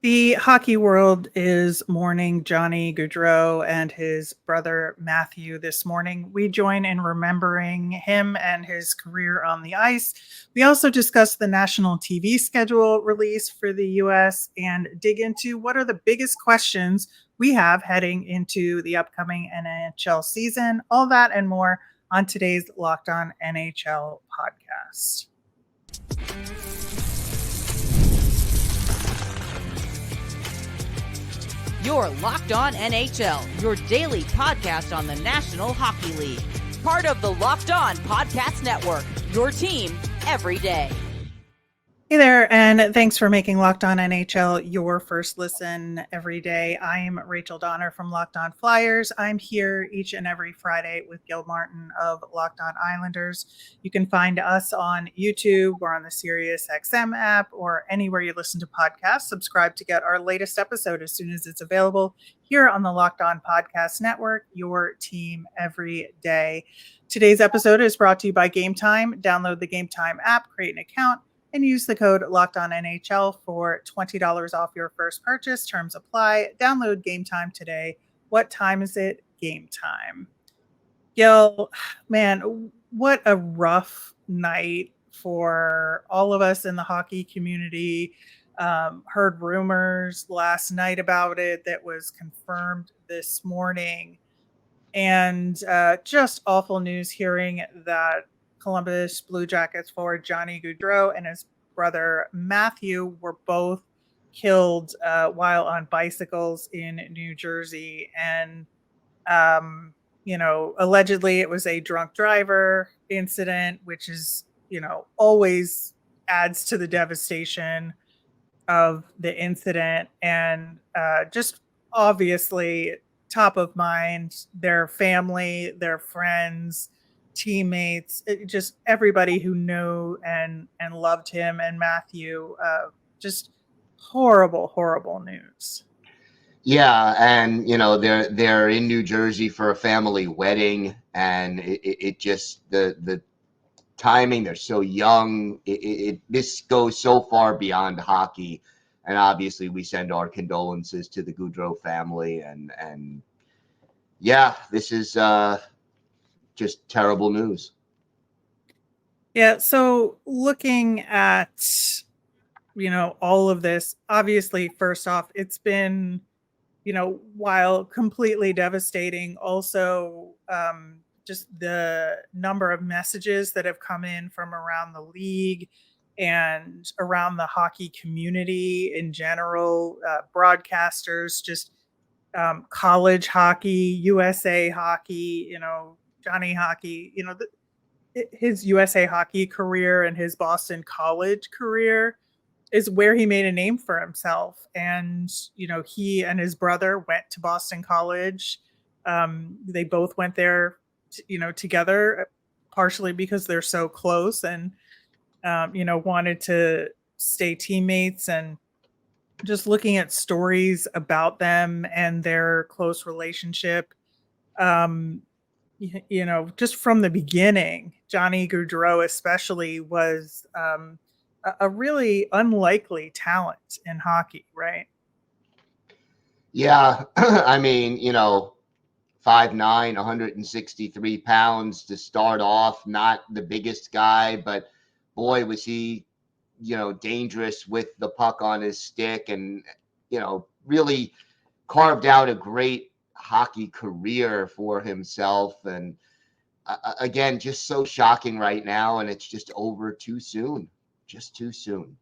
The hockey world is mourning Johnny Gaudreau and his brother Matthew this morning. We join in remembering him and his career on the ice. We also discuss the national TV schedule release for the US and dig into what are the biggest questions we have heading into the upcoming NHL season. All that and more on today's Locked On NHL podcast. You're Locked On NHL, your daily podcast on the National Hockey League. Part of the Locked On Podcast Network, your team every day. Hey there, and thanks for making Locked On NHL your first listen every day. I'm Rachel Donner from Locked On Flyers. I'm here each and every Friday with Gil Martin of Locked On Islanders. You can find us on YouTube or on the SiriusXM app or anywhere you listen to podcasts. Subscribe to get our latest episode as soon as it's available here on the Locked On Podcast Network, your team every day. Today's episode is brought to you by Game Time. Download the Game Time app, create an account, and use the code LOCKEDONNHL for $20 off your first purchase. Terms apply. Download Game Time today. What time is it? Game time. Gil, man, what a rough night for all of us in the hockey community. Heard rumors last night about it that was confirmed this morning. And just awful news hearing that Columbus Blue Jackets forward Johnny Gaudreau and his brother Matthew were both killed while on bicycles in New Jersey. And, allegedly it was a drunk driver incident, which is, always adds to the devastation of the incident. And just obviously top of mind, their family, their friends, teammates, just everybody who knew and loved him and Matthew. Just horrible news. Yeah, and they're in New Jersey for a family wedding, and it just the timing. They're so young. This goes so far beyond hockey, and obviously we send our condolences to the Gaudreau family, and yeah, this is just terrible news. Yeah, so looking at all of this, obviously first off, it's been while completely devastating, also just the number of messages that have come in from around the league and around the hockey community in general, broadcasters, just college hockey, USA hockey, Johnny Hockey, his USA Hockey career and his Boston College career is where he made a name for himself. And, he and his brother went to Boston College. They both went there, together, partially because they're so close and, wanted to stay teammates. And just looking at stories about them and their close relationship, just from the beginning, Johnny Gaudreau especially was a really unlikely talent in hockey, right? Yeah, I mean, 5'9", 163 pounds to start off, not the biggest guy, but boy, was he, dangerous with the puck on his stick and, really carved out a great hockey career for himself. And again, just so shocking right now. And it's just over too soon, just too soon.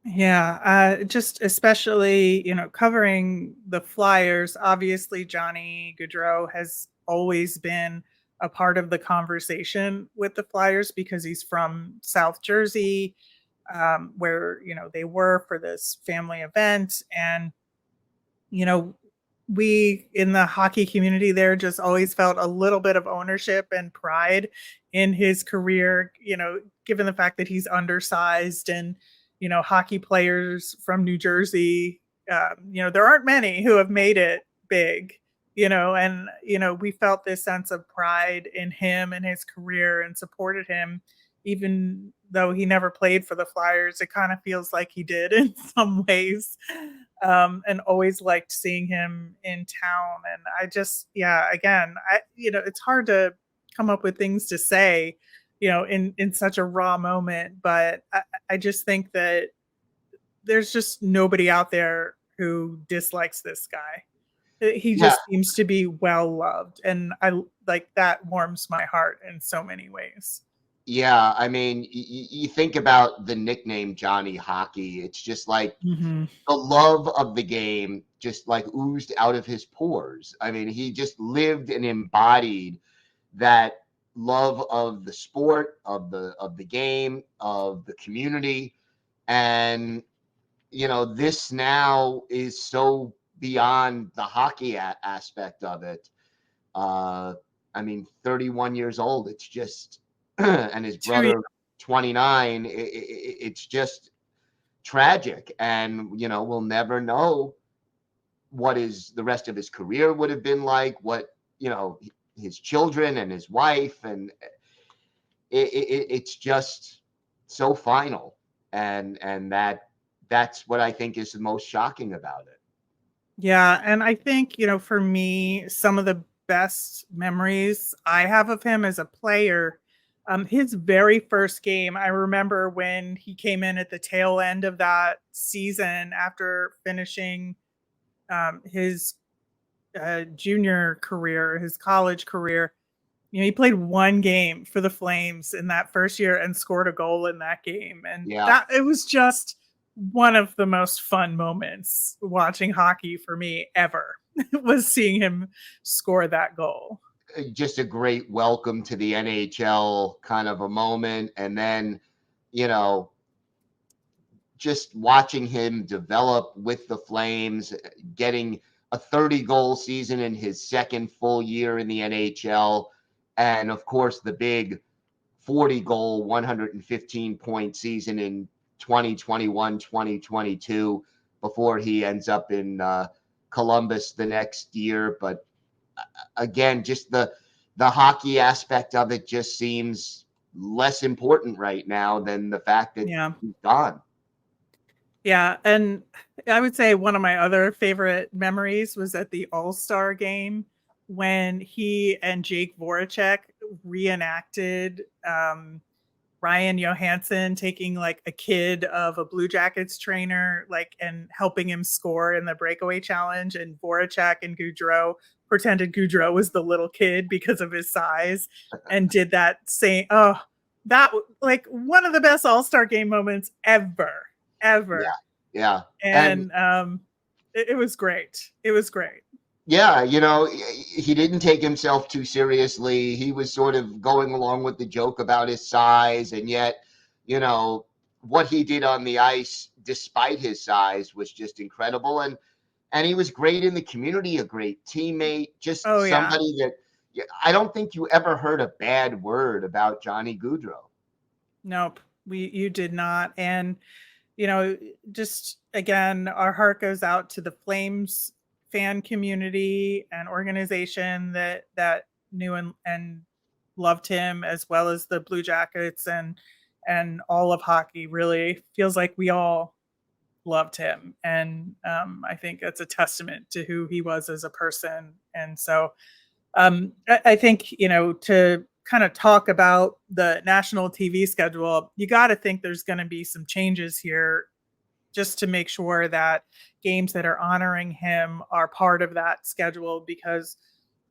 Yeah, just especially, covering the Flyers. Obviously, Johnny Gaudreau has always been a part of the conversation with the Flyers because he's from South Jersey, where, they were for this family event. And, we in the hockey community there just always felt a little bit of ownership and pride in his career, given the fact that he's undersized and, hockey players from New Jersey, there aren't many who have made it big, and, we felt this sense of pride in him and his career and supported him, even though he never played for the Flyers. It kind of feels like he did in some ways. and always liked seeing him in town. And I just, yeah, again, it's hard to come up with things to say, in such a raw moment. But I just think that there's just nobody out there who dislikes this guy. He Yeah, just seems to be well loved, and I like that warms my heart in so many ways. yeah. I mean, you think about the nickname Johnny Hockey. It's just like Hmm. the love of the game just like oozed out of his pores. I mean, he just lived and embodied that love of the sport, of the game, of the community. And this now is so beyond the hockey aspect of it. uh I mean, 31 years old, it's just and his 2 years. brother 29. It's just tragic, and we'll never know what the rest of his career would have been like, what his children and his wife, and it's just so final. And that's what I think is the most shocking about it. Yeah, and I think, for me, some of the best memories I have of him as a player, his very first game, I remember when he came in at the tail end of that season after finishing his junior career, his college career. He played one game for the Flames in that first year and scored a goal in that game. And Yeah, that it was just one of the most fun moments watching hockey for me ever was seeing him score that goal. just a great welcome to the NHL kind of a moment. And then, you know, just watching him develop with the Flames, getting a 30-goal season in his second full year in the NHL, and of course the big 40-goal, 115-point season in 2021, 2022 before he ends up in Columbus the next year. But again, just the hockey aspect of it just seems less important right now than the fact that Yeah. he's gone. Yeah, and I would say one of my other favorite memories was at the All-Star game when he and Jake Voracek reenacted Ryan Johansson taking like a kid of a Blue Jackets trainer, like, and helping him score in the breakaway challenge. And Voracek and Gaudreau pretended Gaudreau was the little kid because of his size and did that same. Oh, like one of the best All-Star game moments ever, Yeah, ever. yeah. And And it was great. It was great. yeah, he didn't take himself too seriously. He was sort of going along with the joke about his size, and yet, what he did on the ice, despite his size, was just incredible. And he was great in the community, a great teammate, just Oh yeah. somebody that I don't think you ever heard a bad word about Johnny Gaudreau. Nope. You did not. And just again, our heart goes out to the Flames fan community and organization that knew and loved him, as well as the Blue Jackets and all of hockey. Really feels like we all loved him, and I think that's a testament to who he was as a person. And so I think, to kind of talk about the national TV schedule, you got to think there's going to be some changes here just to make sure that games that are honoring him are part of that schedule. Because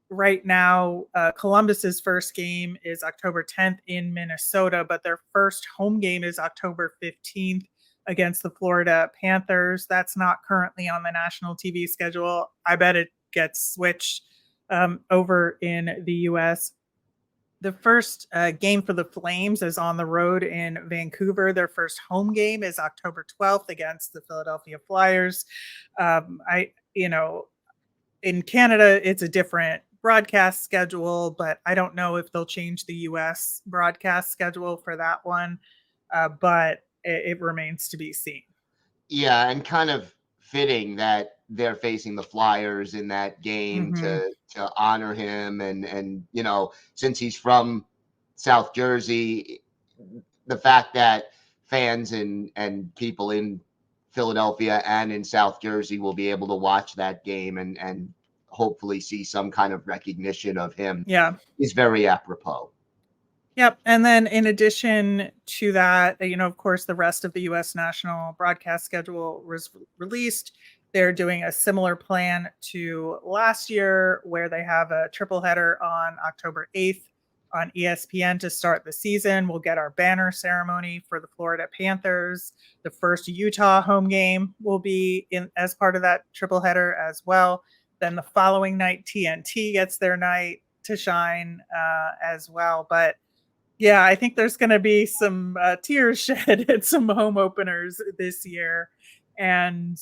right now, Columbus's first game is October 10th in Minnesota, but their first home game is October 15th against the Florida Panthers. That's not currently on the national TV schedule. I bet it gets switched over in the US. The first game for the Flames is on the road in Vancouver. Their first home game is October 12th against the Philadelphia Flyers. In Canada, it's a different broadcast schedule, but I don't know if they'll change the US broadcast schedule for that one. But it remains to be seen. Yeah, and kind of fitting that they're facing the Flyers in that game Mm-hmm. to honor him, and since he's from South Jersey, the fact that fans and people in Philadelphia and in South Jersey will be able to watch that game and hopefully see some kind of recognition of him Yeah. is very apropos. Yep. And then in addition to that, of course, the rest of the U.S. national broadcast schedule was released. They're doing a similar plan to last year where they have a triple header on October 8th on ESPN to start the season. We'll get our banner ceremony for the Florida Panthers. The first Utah home game will be in as part of that triple header as well. Then the following night, TNT gets their night to shine as well. But yeah, I think there's going to be some tears shed at some home openers this year, and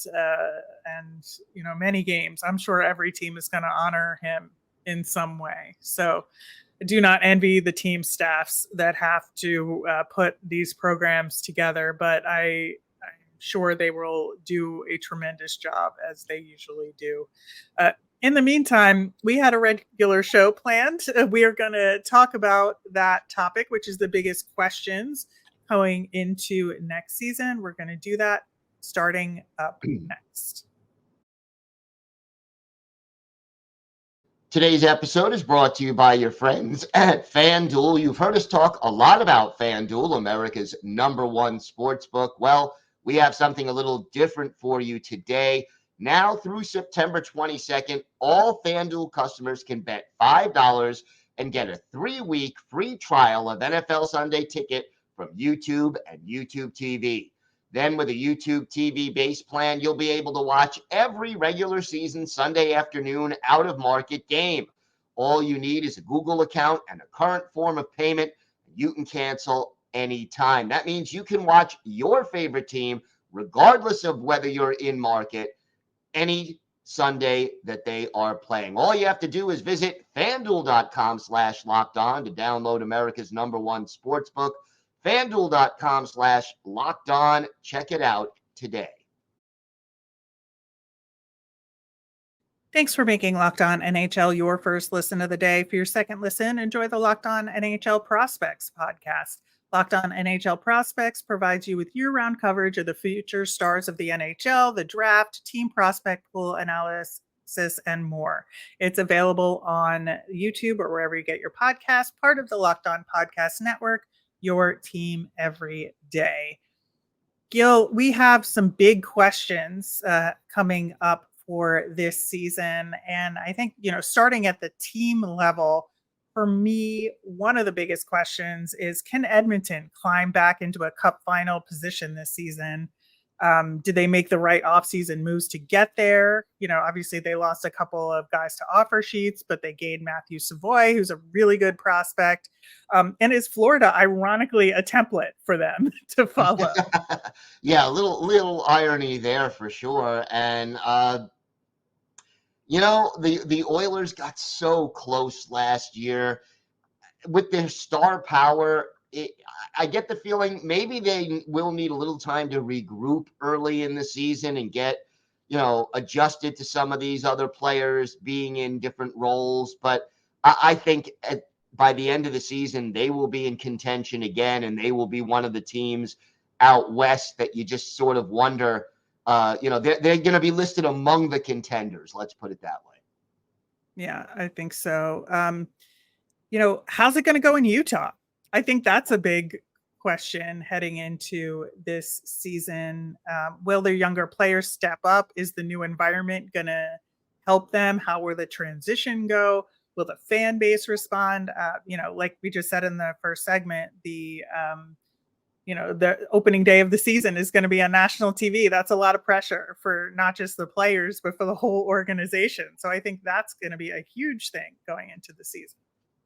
many games. I'm sure every team is going to honor him in some way. So I do not envy the team staffs that have to put these programs together, but I'm sure they will do a tremendous job as they usually do. In the meantime, we had a regular show planned. We are going to talk about that topic, which is the biggest questions going into next season. We're going to do that starting up next. Today's episode is brought to you by your friends at FanDuel. You've heard us talk a lot about FanDuel, America's #1 sportsbook. Well, we have something a little different for you today. Now through September 22nd, all FanDuel customers can bet $5 and get a 3-week free trial of NFL Sunday Ticket from YouTube and YouTube TV. Then with a YouTube TV base plan, you'll be able to watch every regular season Sunday afternoon out-of-market game. All you need is a Google account and a current form of payment. You can cancel anytime. That means you can watch your favorite team, regardless of whether you're in market, any Sunday that they are playing. All you have to do is visit FanDuel.com/lockedon to download America's #1 sportsbook. FanDuel.com/lockedon. Check it out today. Thanks for making Locked On NHL your first listen of the day. For your second listen, enjoy the Locked On NHL Prospects podcast. Locked On NHL Prospects provides you with year-round coverage of the future stars of the NHL, the draft, team prospect pool analysis, and more. It's available on YouTube or wherever you get your podcast, part of the Locked On Podcast Network, your team every day. Gil, we have some big questions coming up for this season. And I think, starting at the team level, for me, one of the biggest questions is, can Edmonton climb back into a cup final position this season? Did they make the right offseason moves to get there? Obviously they lost a couple of guys to offer sheets, but they gained Matthew Savoy, who's a really good prospect. And is Florida, ironically, a template for them to follow? Yeah, a little irony there for sure. And the Oilers got so close last year with their star power. I get the feeling maybe they will need a little time to regroup early in the season and get, adjusted to some of these other players being in different roles. But I think by the end of the season, they will be in contention again, and they will be one of the teams out west that you just sort of wonder, they're going to be listed among the contenders. Let's put it that way. Yeah, I think so. How's it going to go in Utah? I think that's a big question heading into this season. Will their younger players step up? Is the new environment going to help them? How will the transition go? Will the fan base respond? Like we just said in the first segment, the opening day of the season is going to be on national TV. That's a lot of pressure for not just the players, but for the whole organization. So I think that's going to be a huge thing going into the season.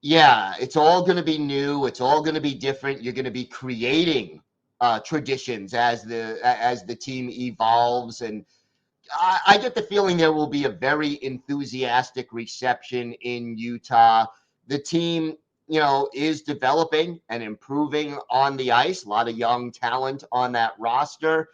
Yeah, it's all going to be new. It's all going to be different. You're going to be creating traditions as the team evolves. And I get the feeling there will be a very enthusiastic reception in Utah. The team, is developing and improving on the ice. A lot of young talent on that roster.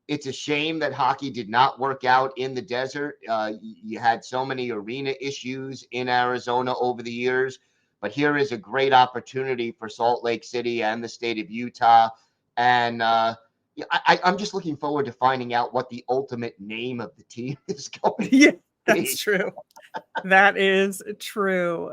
It's a shame that hockey did not work out in the desert. You had so many arena issues in Arizona over the years, but here is a great opportunity for Salt Lake City and the state of Utah. And, I'm just looking forward to finding out what the ultimate name of the team is going Yeah, to that's be. true. That is true.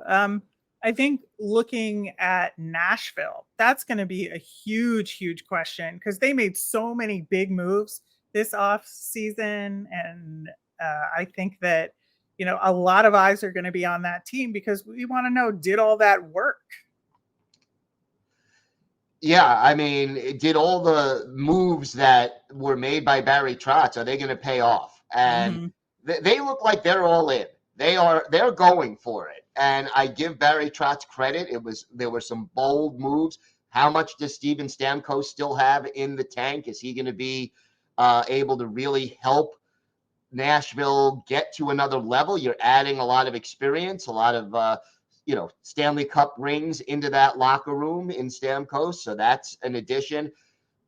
I think looking at Nashville, that's going to be a huge, huge question because they made so many big moves this off season, and I think that a lot of eyes are going to be on that team because we want to know, did all that work? Yeah, I mean, did all the moves that were made by Barry Trotz, are they going to pay off? And Mm-hmm. they look like they're all in. They're going for it. And I give Barry Trotz credit. There were some bold moves. How much does Steven Stamkos still have in the tank? Is he going to be able to really help Nashville get to another level? You're adding a lot of experience, a lot of Stanley Cup rings into that locker room in Stamkos. So that's an addition.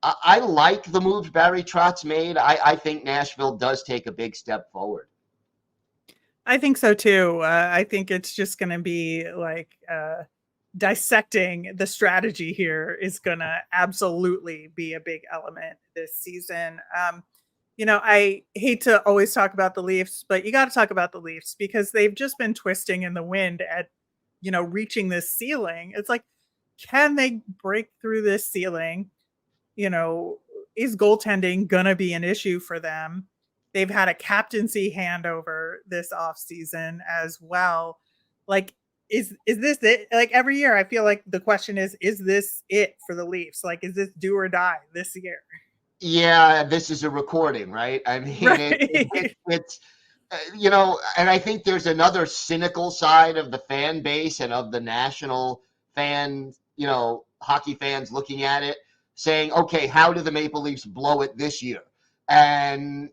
I like the moves Barry Trotz made. I think Nashville does take a big step forward. I think so too. I think it's just going to be like dissecting the strategy here is going to absolutely be a big element this season. I hate to always talk about the Leafs, but you got to talk about the Leafs because they've just been twisting in the wind at, reaching this ceiling. It's like, can they break through this ceiling? Is goaltending going to be an issue for them? They've had a captaincy handover this offseason as well. Like, is this it? Like every year, I feel like the question is this it for the Leafs? Like, is this do or die this year? Yeah, this is a recording, right? I mean, Right. it's and I think there's another cynical side of the fan base and of the national fan, hockey fans looking at it, saying, okay, how do the Maple Leafs blow it this year? And,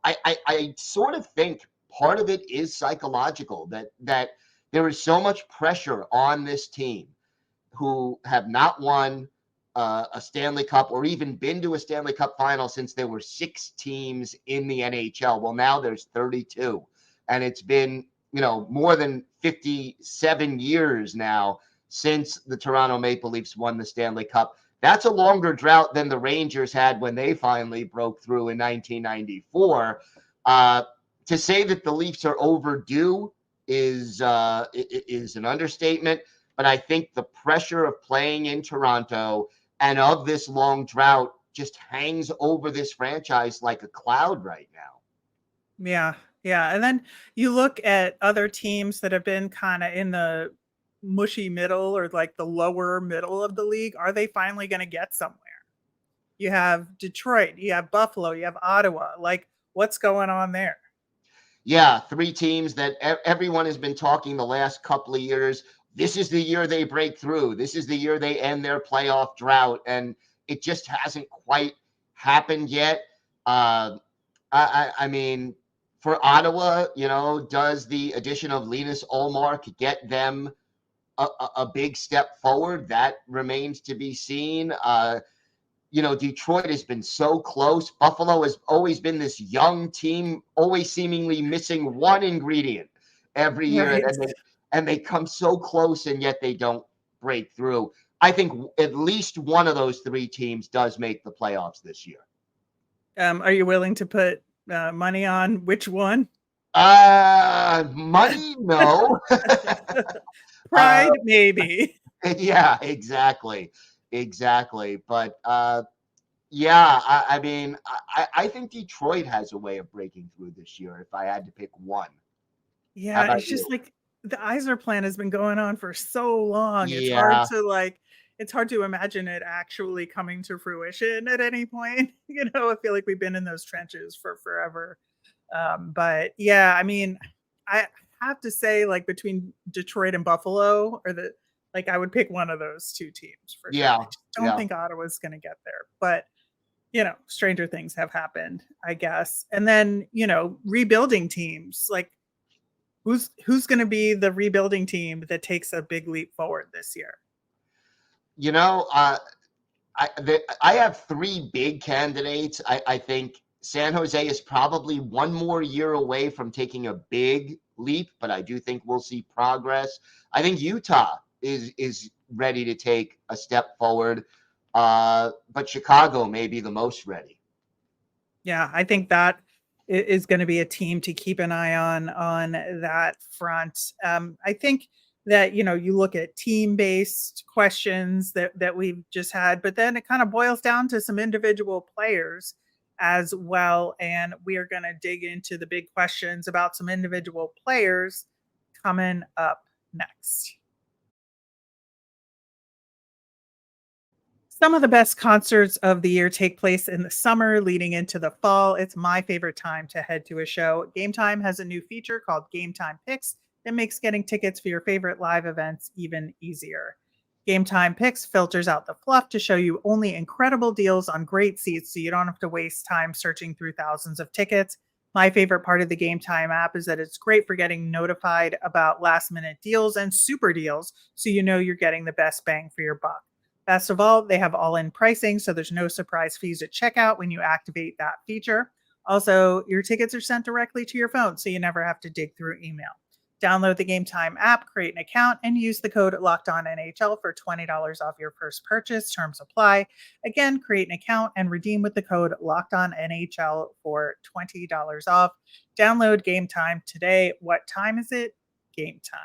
I sort of think part of it is psychological, that there is so much pressure on this team who have not won a Stanley Cup or even been to a Stanley Cup final since there were 6 teams in the NHL. Well, now there's 32. And it's been, more than 57 years now since the Toronto Maple Leafs won the Stanley Cup. That's a longer drought than the Rangers had when they finally broke through in 1994. To say that the Leafs are overdue is an understatement. But I think the pressure of playing in Toronto and of this long drought just hangs over this franchise like a cloud right now. Yeah. Yeah. And then you look at other teams that have been kind of in the mushy middle or like the lower middle of the league. Are they finally going to get somewhere? You have Detroit, you have Buffalo, you have Ottawa. Like, what's going on there? Yeah, 3 teams that everyone has been talking the last couple of years. This is the year they break through. This is the year they end their playoff drought. And it just hasn't quite happened yet. I mean, for Ottawa, does the addition of Linus Ullmark get them a big step forward? That remains to be seen. Detroit has been so close. Buffalo has always been this young team, always seemingly missing one ingredient every year. Right. And they come so close, and yet they don't break through. I think at least one of those 3 teams does make the playoffs this year. Are you willing to put money on which one? Money, no. Pride, maybe. Yeah, exactly. But yeah, I mean, I think Detroit has a way of breaking through this year if I had to pick one. Yeah, it's just like the Eisner plan has been going on for so long. Yeah. It's hard to imagine it actually coming to fruition at any point. I feel like we've been in those trenches for forever. But yeah, I mean, I have to say, like between Detroit and Buffalo, I would pick one of those 2 teams for sure. I just don't think Ottawa's going to get there, but stranger things have happened, I guess. And then rebuilding teams, like who's going to be the rebuilding team that takes a big leap forward this year? I have 3 big candidates. I think San Jose is probably one more year away from taking a big leap, but I do think we'll see progress. I think Utah is ready to take a step forward. But Chicago may be the most ready. Yeah, I think that is going to be a team to keep an eye on that front. I think that you look at team-based questions that we've just had, but then it kind of boils down to some individual players as well. And we are going to dig into the big questions about some individual players coming up next. Some of the best concerts of the year take place in the summer leading into the fall. It's my favorite time to head to a show. Game Time has a new feature called Game Time Picks that makes getting tickets for your favorite live events even easier. Game Time Picks filters out the fluff to show you only incredible deals on great seats so you don't have to waste time searching through thousands of tickets. My favorite part of the Game Time app is that it's great for getting notified about last minute deals and super deals so you know you're getting the best bang for your buck. Best of all, they have all-in pricing, so there's no surprise fees at checkout when you activate that feature. Also, your tickets are sent directly to your phone, so you never have to dig through email. Download the Game Time app, create an account, and use the code LOCKEDONNHL for $20 off your first purchase. Terms apply. Again, create an account and redeem with the code LOCKEDONNHL for $20 off. Download Game Time today. What time is it? Game time.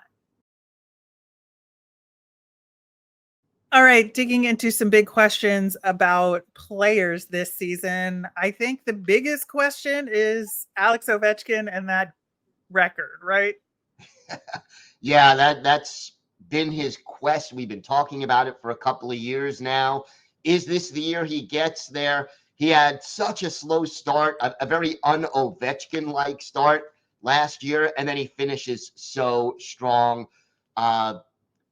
All right, digging into some big questions about players this season. I think the biggest question is Alex Ovechkin and that record, right? Yeah, that's been his quest. We've been talking about it for a couple of years now. Is this the year he gets there? He had such a slow start, a very un-Ovechkin-like start last year, and then he finishes so strong.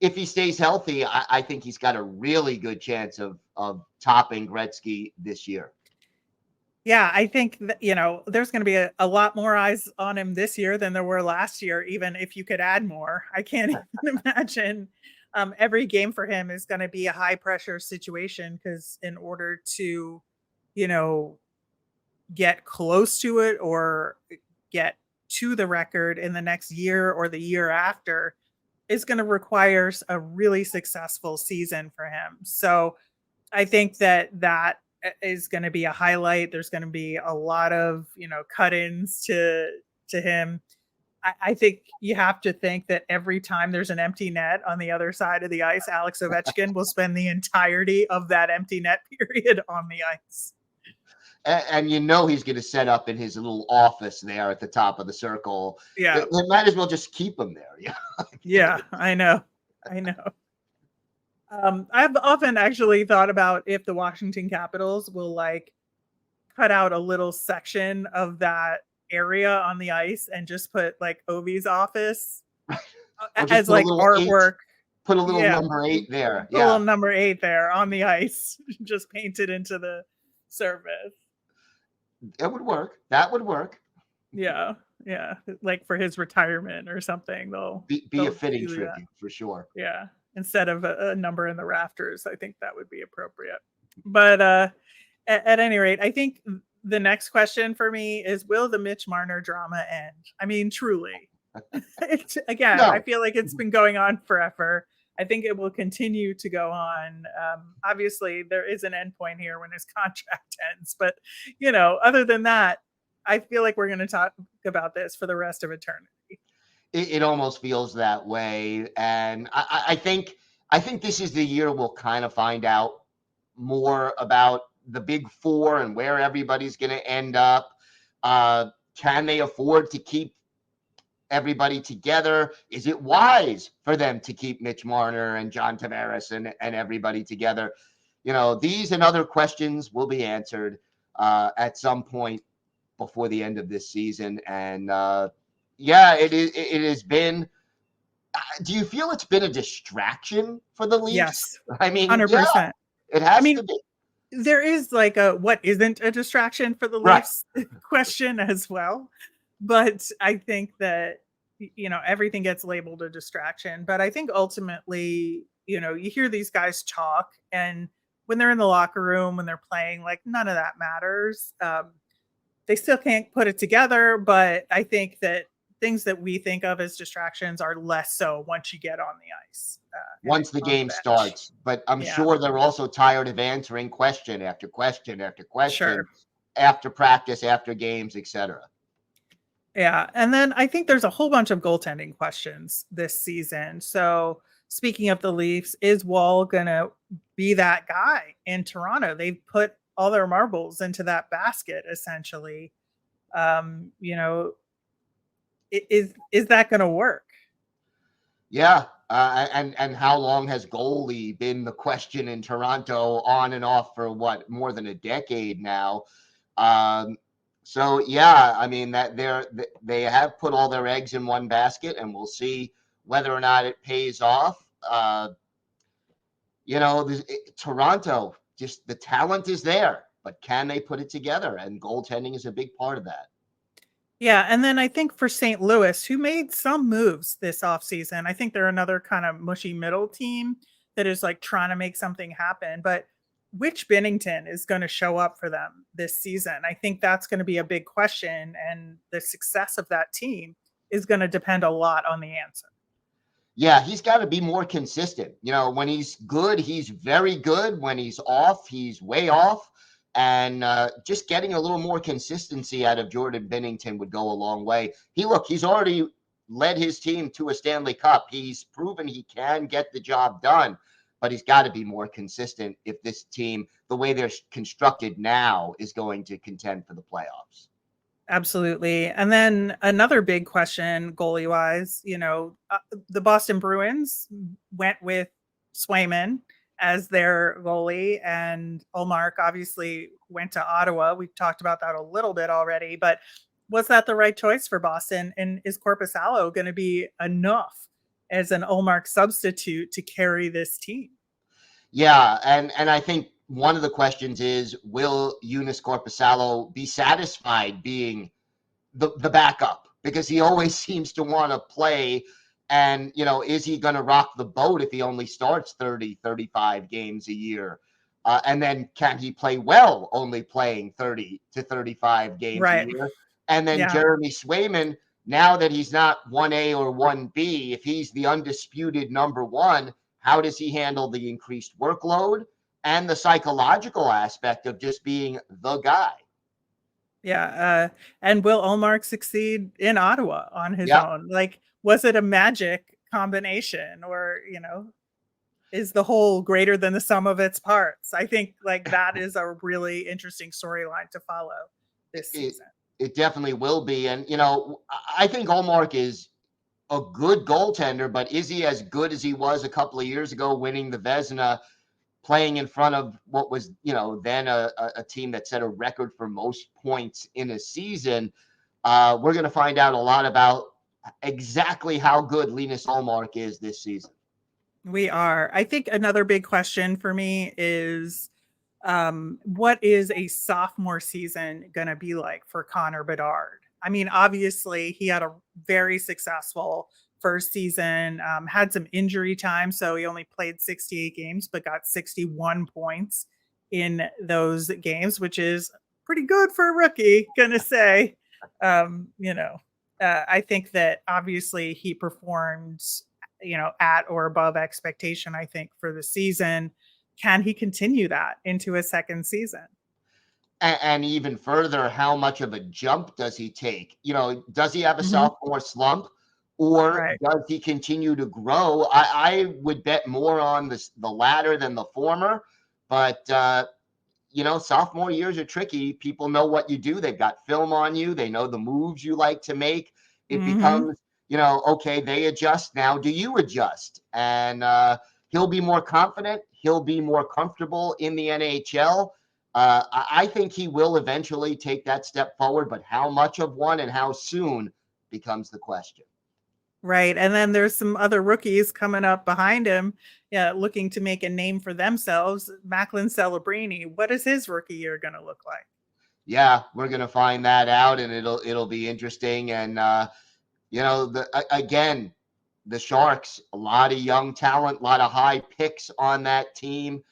If he stays healthy, I think he's got a really good chance of topping Gretzky this year. Yeah, I think that, there's going to be a lot more eyes on him this year than there were last year, even if you could add more. I can't even imagine. Every game for him is going to be a high pressure situation because in order to, get close to it or get to the record in the next year or the year after, is going to require a really successful season for him. So I think that is going to be a highlight. There's going to be a lot of, cut-ins to him. I think you have to think that every time there's an empty net on the other side of the ice, Alex Ovechkin will spend the entirety of that empty net period on the ice. And he's going to set up in his little office there at the top of the circle. Yeah. They might as well just keep him there. Yeah. Yeah, I know. I've often actually thought about if the Washington Capitals will cut out a little section of that area on the ice and just put Ovi's office as artwork. Put a little number 8 there. Yeah. A little number 8 there on the ice, just painted into the surface. It would work. That would work. Yeah. For his retirement or something, they'll be a fitting tribute for sure. Yeah. Instead of a number in the rafters, I think that would be appropriate. But at any rate, I think the next question for me is, will the Mitch Marner drama end? I mean, truly. Again, no. I feel like it's been going on forever. I think it will continue to go on. Obviously, there is an end point here when his contract ends. But, other than that, I feel like we're going to talk about this for the rest of eternity. It almost feels that way. And I think this is the year we'll kind of find out more about the big four and where everybody's going to end up. Can they afford to keep everybody together? Is it wise for them to keep Mitch Marner and John Tavares and everybody together? These and other questions will be answered at some point before the end of this season. And it has been. Do you feel it's been a distraction for the Leafs? Yes. I mean, 100%. Yeah, it has to be. There is what isn't a distraction for the Leafs question as well. But I think that, everything gets labeled a distraction. But I think ultimately, you hear these guys talk, and when they're in the locker room, when they're playing, none of that matters. They still can't put it together. But I think that things that we think of as distractions are less so once you get on the ice. once the on the game bench. starts. But I'm Yeah, sure they're also tired of answering question after question after question sure. after practice, after games, etc. Yeah, and then I think there's a whole bunch of goaltending questions this season. So speaking of the Leafs, is Wall gonna be that guy in Toronto? They've put all their marbles into that basket essentially. You know, is that gonna work? Yeah. And how long has goalie been the question in Toronto on and off for what, more than a decade now? Um, so yeah, I mean that they have put all their eggs in one basket, and we'll see whether or not it pays off. Toronto, just the talent is there, but can they put it together? And goaltending is a big part of that. Yeah, and then I think for St. Louis, who made some moves this offseason, I think they're another kind of mushy middle team that is like trying to make something happen. But which Bennington is going to show up for them this season? I think that's going to be a big question. And the success of that team is going to depend a lot on the answer. Yeah, he's got to be more consistent. When he's good, he's very good. When he's off, he's way off. And just getting a little more consistency out of Jordan Binnington would go a long way. He's already led his team to a Stanley Cup. He's proven he can get the job done, but he's got to be more consistent if this team, the way they're constructed now, is going to contend for the playoffs. Absolutely. And then another big question, goalie wise, the Boston Bruins went with Swayman as their goalie, and Ullmark obviously went to Ottawa. We've talked about that a little bit already, but was that the right choice for Boston? And is Korpisalo going to be enough as an Ullmark substitute to carry this team? Yeah, and I think one of the questions is, will Joonas Korpisalo be satisfied being the backup? Because he always seems to want to play. And, is he going to rock the boat if he only starts 30, 35 games a year? And then can he play well only playing 30 to 35 games a Right. year? And then Yeah. Jeremy Swayman, now that he's not 1A or 1B, if he's the undisputed number one, how does he handle the increased workload and the psychological aspect of just being the guy? Yeah, and will Ullmark succeed in Ottawa on his Yep. own? Like, was it a magic combination, or is the whole greater than the sum of its parts? I think like that is a really interesting storyline to follow this season. It definitely will be. And, I think Ullmark is a good goaltender, but is he as good as he was a couple of years ago, winning the Vezina, playing in front of what was, then a team that set a record for most points in a season? We're going to find out a lot about exactly how good Linus Ullmark is this season. We are. I think another big question for me is what is a sophomore season going to be like for Connor Bedard? I mean, obviously, he had a very successful first season, had some injury time, so he only played 68 games, but got 61 points in those games, which is pretty good for a rookie, gonna say. I think that obviously he performed, at or above expectation, I think, for the season. Can he continue that into a second season? And even further, how much of a jump does he take? Does he have a sophomore slump, or does he continue to grow? I would bet more on the latter than the former, but sophomore years are tricky. People know what you do. They've got film on you. They know the moves you like to make. It becomes, okay, they adjust now. Do you adjust? And he'll be more confident. He'll be more comfortable in the NHL. I think he will eventually take that step forward, but how much of one and how soon becomes the question. Right. And then there's some other rookies coming up behind him, looking to make a name for themselves. Macklin Celebrini, what is his rookie year going to look like? Yeah, we're going to find that out, and it'll be interesting. And, again, the Sharks, a lot of young talent, a lot of high picks on that team.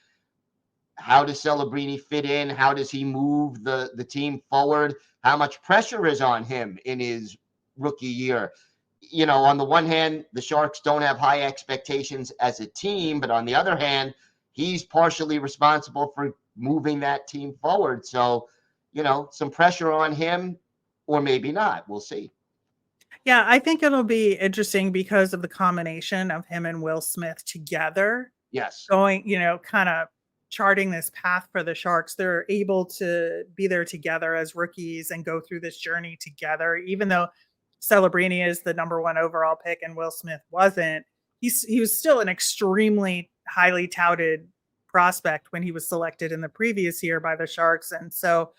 How does Celebrini fit in? How does he move the team forward? How much pressure is on him in his rookie year? on the one hand, the Sharks don't have high expectations as a team, but on the other hand, he's partially responsible for moving that team forward. So, some pressure on him, or maybe not. We'll see. Yeah, I think it'll be interesting because of the combination of him and Will Smith together Yes. going, kind of charting this path for the Sharks. They're able to be there together as rookies and go through this journey together, even though Celebrini is the number 1 overall pick and Will Smith wasn't. He was still an extremely highly touted prospect when he was selected in the previous year by the Sharks. And so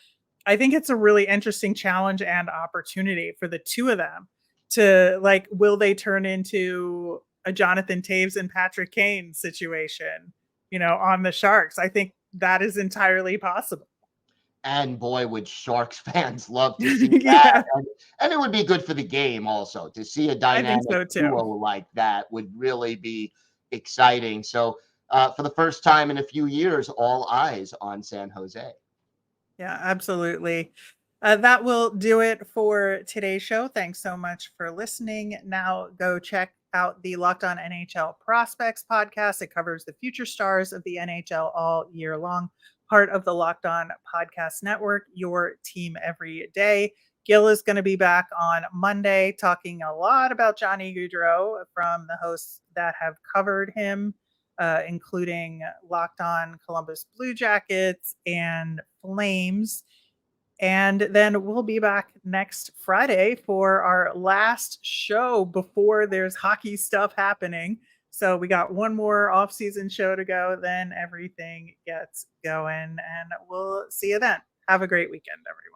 I think it's a really interesting challenge and opportunity for the two of them to, like, will they turn into a Jonathan Taves and Patrick Kane situation, on the Sharks? I think that is entirely possible. And boy, would Sharks fans love to see Yeah. that. And it would be good for the game also to see a dynamic so too. duo like that would really be exciting. So for the first time in a few years, all eyes on San Jose. Yeah, absolutely. That will do it for today's show. Thanks so much for listening. Now go check out the Locked On NHL Prospects podcast. It covers the future stars of the NHL all year long. Part of the Locked On Podcast Network, your team every day. Gil is going to be back on Monday talking a lot about Johnny Gaudreau from the hosts that have covered him, including Locked On Columbus Blue Jackets and Flames. And then we'll be back next Friday for our last show before there's hockey stuff happening. So we got one more off-season show to go, then everything gets going, and we'll see you then. Have a great weekend, everyone.